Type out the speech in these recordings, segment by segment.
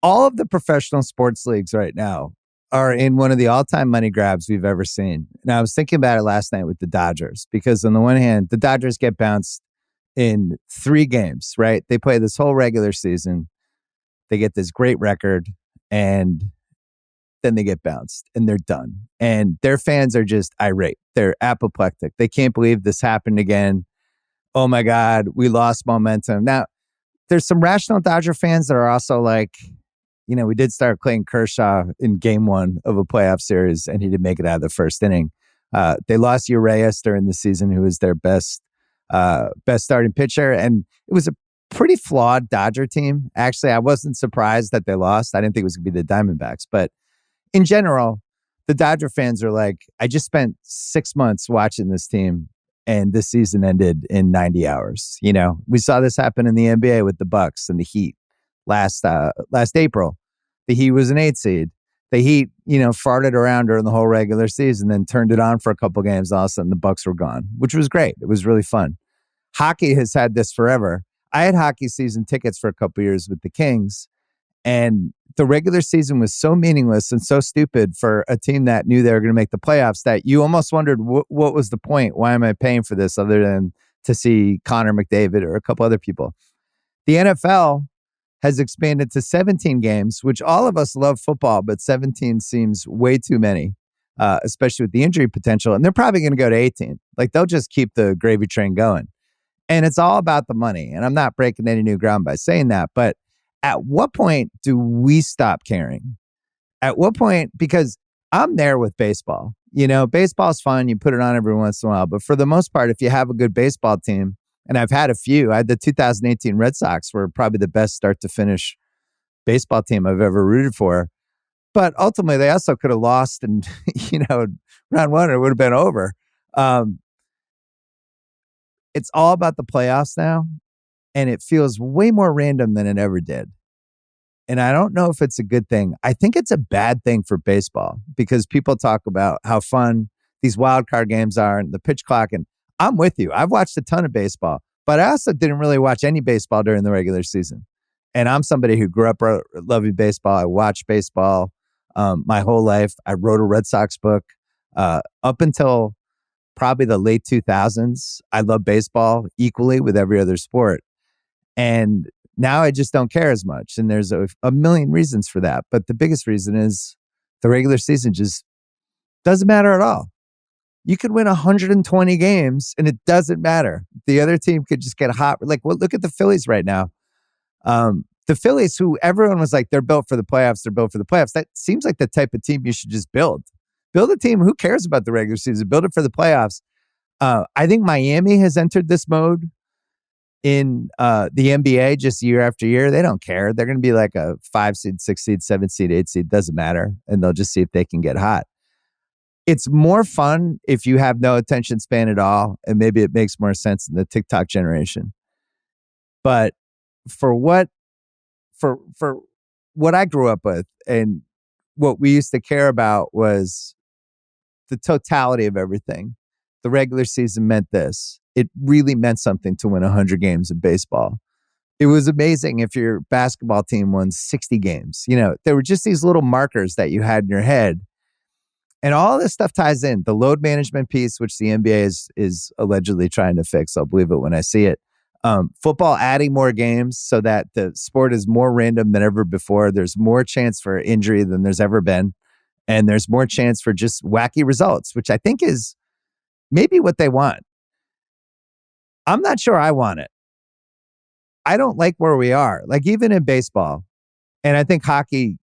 all of the professional sports leagues right now are in one of the all-time money grabs we've ever seen. And I was thinking about it last night with the Dodgers, because on the one hand, the Dodgers get bounced in 3 games, right? They play this whole regular season. They get this great record, and then they get bounced and they're done. And their fans are just irate. They're apoplectic. They can't believe this happened again. Oh my God, we lost momentum. Now, there's some rational Dodger fans that are also like, we did start Clayton Kershaw in game 1 of a playoff series, and he didn't make it out of the first inning. They lost Urias during the season, who was their best starting pitcher. And it was a pretty flawed Dodger team. Actually, I wasn't surprised that they lost. I didn't think it was going to be the Diamondbacks. But in general, the Dodger fans are like, I just spent 6 months watching this team, and this season ended in 90 hours. We saw this happen in the NBA with the Bucks and the Heat last April. The Heat was an 8 seed. The Heat, farted around during the whole regular season, then turned it on for a couple games. All of a sudden, the Bucks were gone, which was great. It was really fun. Hockey has had this forever. I had hockey season tickets for a couple years with the Kings, and the regular season was so meaningless and so stupid for a team that knew they were going to make the playoffs that you almost wondered, what was the point? Why am I paying for this other than to see Connor McDavid or a couple other people? The NFL has expanded to 17 games, which all of us love football, but 17 seems way too many, especially with the injury potential. And they're probably going to go to 18. Like, they'll just keep the gravy train going. And it's all about the money. And I'm not breaking any new ground by saying that. But at what point do we stop caring? At what point? Because I'm there with baseball. Baseball's fun. You put it on every once in a while. But for the most part, if you have a good baseball team, and I've had a few, I had the 2018 Red Sox were probably the best start to finish baseball team I've ever rooted for. But ultimately, they also could have lost, and round 1, it would have been over. It's all about the playoffs now, and it feels way more random than it ever did. And I don't know if it's a good thing. I think it's a bad thing for baseball, because people talk about how fun these wild card games are and the pitch clock. And I'm with you. I've watched a ton of baseball, but I also didn't really watch any baseball during the regular season. And I'm somebody who grew up loving baseball. I watched baseball my whole life. I wrote a Red Sox book up until probably the late 2000s. I love baseball equally with every other sport. And now I just don't care as much. And there's a million reasons for that. But the biggest reason is the regular season just doesn't matter at all. You could win 120 games and it doesn't matter. The other team could just get hot. Like, look at the Phillies right now. The Phillies, who everyone was like, they're built for the playoffs. They're built for the playoffs. That seems like the type of team you should just build. Build a team. Who cares about the regular season? Build it for the playoffs. I think Miami has entered this mode in the NBA just year after year. They don't care. They're going to be like a 5 seed, 6 seed, 7 seed, 8 seed. Doesn't matter. And they'll just see if they can get hot. It's more fun if you have no attention span at all. And maybe it makes more sense in the TikTok generation. But for what I grew up with and what we used to care about was the totality of everything. The regular season meant this. It really meant something to win 100 games of baseball. It was amazing if your basketball team won 60 games. There were just these little markers that you had in your head. And all this stuff ties in. The load management piece, which the NBA is allegedly trying to fix. I'll believe it when I see it. Football adding more games so that the sport is more random than ever before. There's more chance for injury than there's ever been. And there's more chance for just wacky results, which I think is maybe what they want. I'm not sure I want it. I don't like where we are. Like, even in baseball, and I think hockey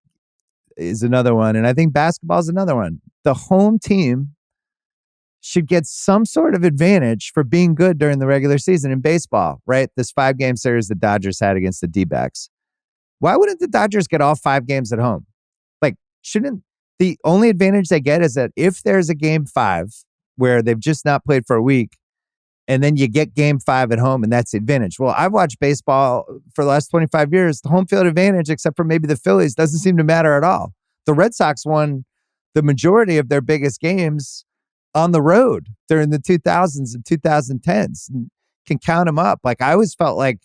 is another one, and I think basketball is another one. The home team should get some sort of advantage for being good during the regular season in baseball, right? This 5-game series the Dodgers had against the D-backs. Why wouldn't the Dodgers get all 5 games at home? Like, shouldn't the only advantage they get is that if there's a game 5 where they've just not played for a week, and then you get game 5 at home, and that's the advantage. Well, I've watched baseball for the last 25 years. The home field advantage, except for maybe the Phillies, doesn't seem to matter at all. The Red Sox won the majority of their biggest games on the road during the 2000s and 2010s. And can count them up. Like, I always felt like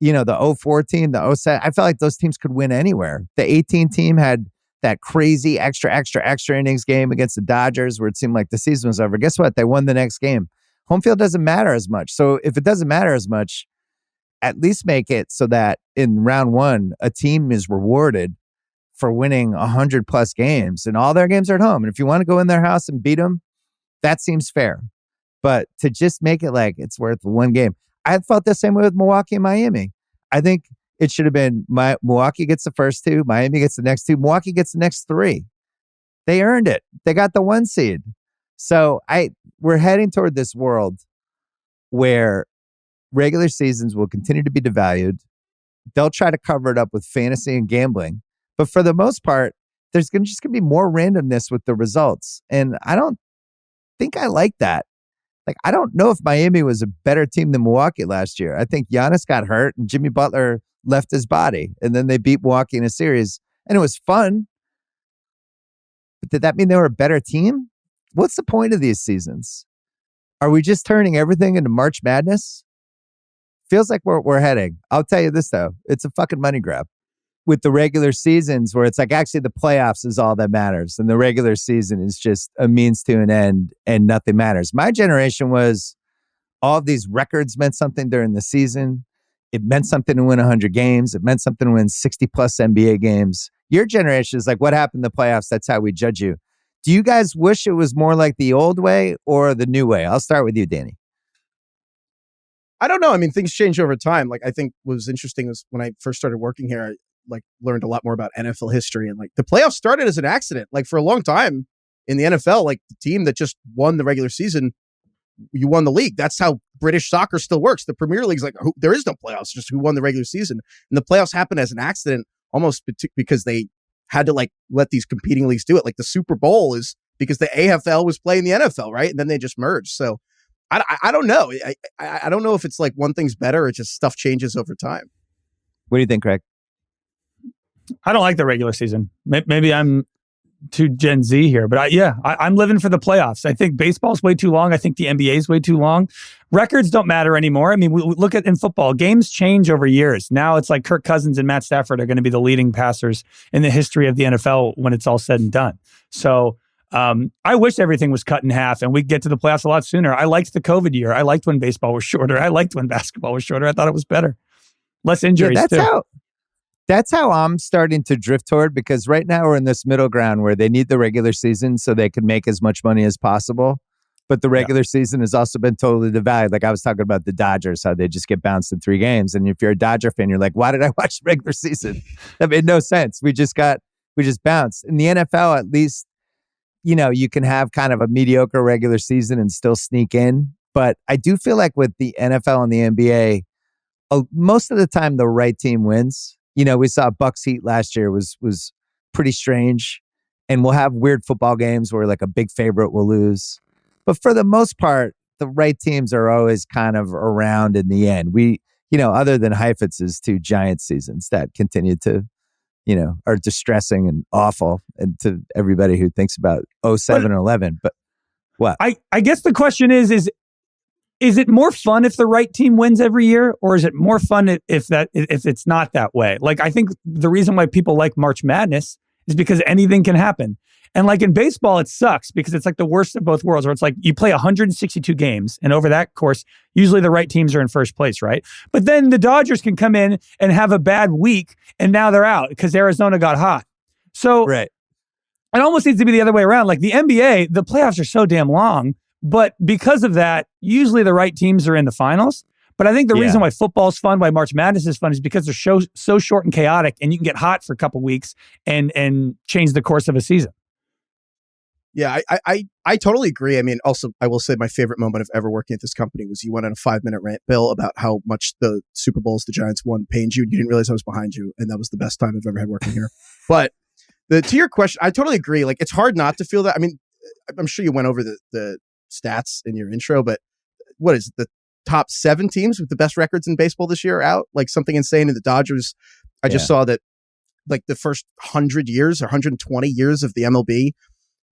the 04 team, the 07, I felt like those teams could win anywhere. The 18 team had that crazy extra innings game against the Dodgers where it seemed like the season was over. Guess what? They won the next game. Home field doesn't matter as much. So if it doesn't matter as much, at least make it so that in round one, a team is rewarded for winning 100 plus games and all their games are at home. And if you want to go in their house and beat them, that seems fair. But to just make it like it's worth one game. I felt the same way with Milwaukee and Miami. I think it should have been Milwaukee gets the first two, Miami gets the next two, Milwaukee gets the next three. They earned it. They got the one seed. So we're heading toward this world where regular seasons will continue to be devalued. They'll try to cover it up with fantasy and gambling. But for the most part, there's just going to be more randomness with the results. And I don't think I like that. Like, I don't know if Miami was a better team than Milwaukee last year. I think Giannis got hurt and Jimmy Butler left his body. And then they beat Milwaukee in a series. And it was fun. But did that mean they were a better team? What's the point of these seasons? Are we just turning everything into March Madness? Feels like we're heading. I'll tell you this, though. It's a fucking money grab. With the regular seasons where it's like actually the playoffs is all that matters. And the regular season is just a means to an end and nothing matters. My generation was all of these records meant something during the season. It meant something to win 100 games. It meant something to win 60 plus NBA games. Your generation is like, what happened in the playoffs? That's how we judge you. Do you guys wish it was more like the old way or the new way? I'll start with you, Danny. I don't know. I mean, things change over time. Like, I think what was interesting was when I first started working here, I learned a lot more about NFL history, and the playoffs started as an accident. Like, for a long time in the NFL, like, the team that just won the regular season, you won the league. That's how British soccer still works. The Premier League's like, there is no playoffs, just who won the regular season. And the playoffs happened as an accident almost because they had to let these competing leagues do it. Like, the Super Bowl is because the AFL was playing the NFL, right? And then they just merged. So I don't know. I don't know if it's like one thing's better. It's just stuff changes over time. What do you think, Craig? I don't like the regular season. Maybe I'm too Gen Z here, but I'm living for the playoffs. I think baseball's way too long. I think the NBA is way too long. Records don't matter anymore. I mean, we look at in football, games change over years. Now it's like Kirk Cousins and Matt Stafford are going to be the leading passers in the history of the NFL when it's all said and done. So I wish everything was cut in half and we'd get to the playoffs a lot sooner. I liked the COVID year. I liked when baseball was shorter. I liked when basketball was shorter. I thought it was better. Less injuries, too. That's how I'm starting to drift toward, because right now we're in this middle ground where they need the regular season so they can make as much money as possible. But the regular season has also been totally devalued. Like I was talking about the Dodgers, how they just get bounced in 3 games. And if you're a Dodger fan, you're like, why did I watch the regular season? That made no sense. We just bounced. In the NFL, at least, you can have kind of a mediocre regular season and still sneak in. But I do feel like with the NFL and the NBA, most of the time the right team wins. We saw Bucks Heat last year was pretty strange, and we'll have weird football games where like a big favorite will lose. But for the most part, the right teams are always kind of around in the end. We, other than Heifetz's 2 Giants seasons that continue to, are distressing and awful and to everybody who thinks about 07 and 11. But what? I guess the question is it more fun if the right team wins every year, or is it more fun if it's not that way? Like, I think the reason why people like March Madness is because anything can happen. And like in baseball, it sucks because it's like the worst of both worlds, where it's like you play 162 games, and over that course, usually the right teams are in first place, right? But then the Dodgers can come in and have a bad week, and now they're out because Arizona got hot. So it almost needs to be the other way around. Like the NBA, the playoffs are so damn long. But because of that, usually the right teams are in the finals. But I think the reason why football's fun, why March Madness is fun, is because they're so short and chaotic, and you can get hot for a couple weeks and change the course of a season. Yeah, I totally agree. I mean, also, I will say my favorite moment of ever working at this company was you went on a 5-minute rant, Bill, about how much the Super Bowls the Giants won pained you. You didn't realize I was behind you, and that was the best time I've ever had working here. But to your question, I totally agree. Like, it's hard not to feel that. I mean, I'm sure you went over the stats in your intro, but what is it, the top 7 teams with the best records in baseball this year out? Like something insane. And the Dodgers, I just saw that like the first 100 years or 120 years of the MLB,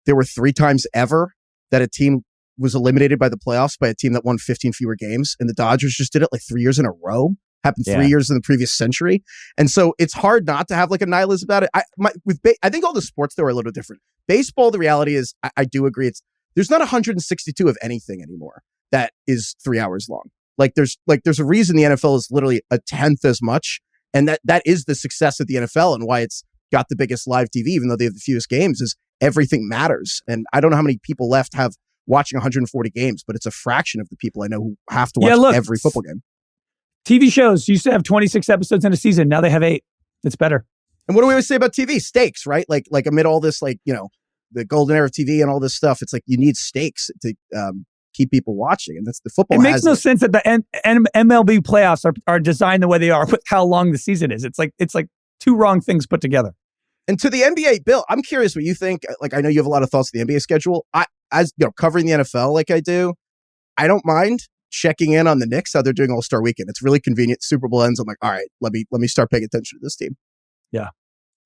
there were 3 times ever that a team was eliminated by the playoffs by a team that won 15 fewer games. And the Dodgers just did it like 3 years in a row. happened 3 years in the previous century. And so it's hard not to have like a nihilism about it. I think all the sports though are a little different. Baseball, the reality is, I do agree, there's not 162 of anything anymore that is 3 hours long. Like there's a reason the NFL is literally a tenth as much, and that is the success of the NFL and why it's got the biggest live TV, even though they have the fewest games, is everything matters. And I don't know how many people left have watching 140 games, but it's a fraction of the people I know who have to watch every football game. TV shows used to have 26 episodes in a season. Now they have 8. It's better. And what do we always say about TV? Stakes, right? Like amid all this, like, you know, the golden era of TV and all this stuff, it's like you need stakes to keep people watching. And that's the football. It makes no sense that the MLB playoffs are designed the way they are with how long the season is. It's like two wrong things put together. And to the NBA, Bill, I'm curious what you think. Like, I know you have a lot of thoughts on the NBA schedule. As you know, covering the NFL like I do, I don't mind checking in on the Knicks, how they're doing All-Star Weekend. It's really convenient. Super Bowl ends. I'm like, all right, let me start paying attention to this team. Yeah.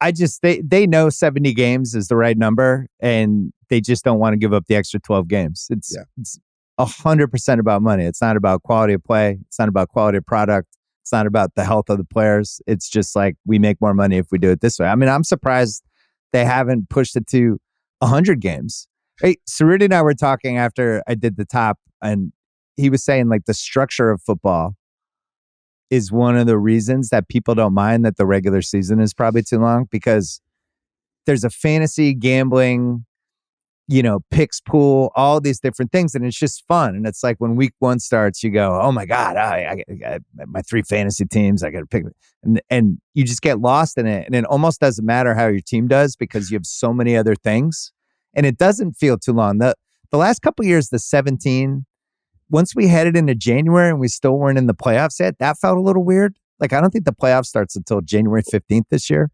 They know 70 games is the right number, and they just don't want to give up the extra 12 games. It's 100% about money. It's not about quality of play. It's not about quality of product. It's not about the health of the players. It's just like, we make more money if we do it this way. I mean, I'm surprised they haven't pushed it to 100 games. Hey, Cerruti and I were talking after I did the top, and he was saying like the structure of football is one of the reasons that people don't mind that the regular season is probably too long, because there's a fantasy gambling, you know, picks pool, all these different things. And it's just fun. And it's like when week 1 starts, you go, oh my God, I got my 3 fantasy teams. I got to pick. And you just get lost in it. And it almost doesn't matter how your team does, because you have so many other things. And it doesn't feel too long. The last couple of years, the 17, once we headed into January and we still weren't in the playoffs yet, that felt a little weird. Like, I don't think the playoff starts until January 15th this year.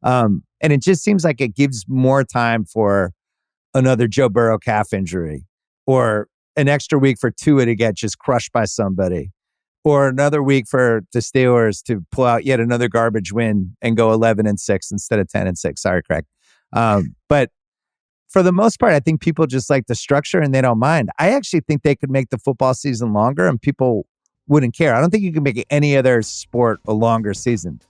And it just seems like it gives more time for another Joe Burrow calf injury, or an extra week for Tua to get just crushed by somebody, or another week for the Steelers to pull out yet another garbage win and go 11-6 instead of 10-6. Sorry, Craig. But for the most part, I think people just like the structure and they don't mind. I actually think they could make the football season longer and people wouldn't care. I don't think you can make any other sport a longer season.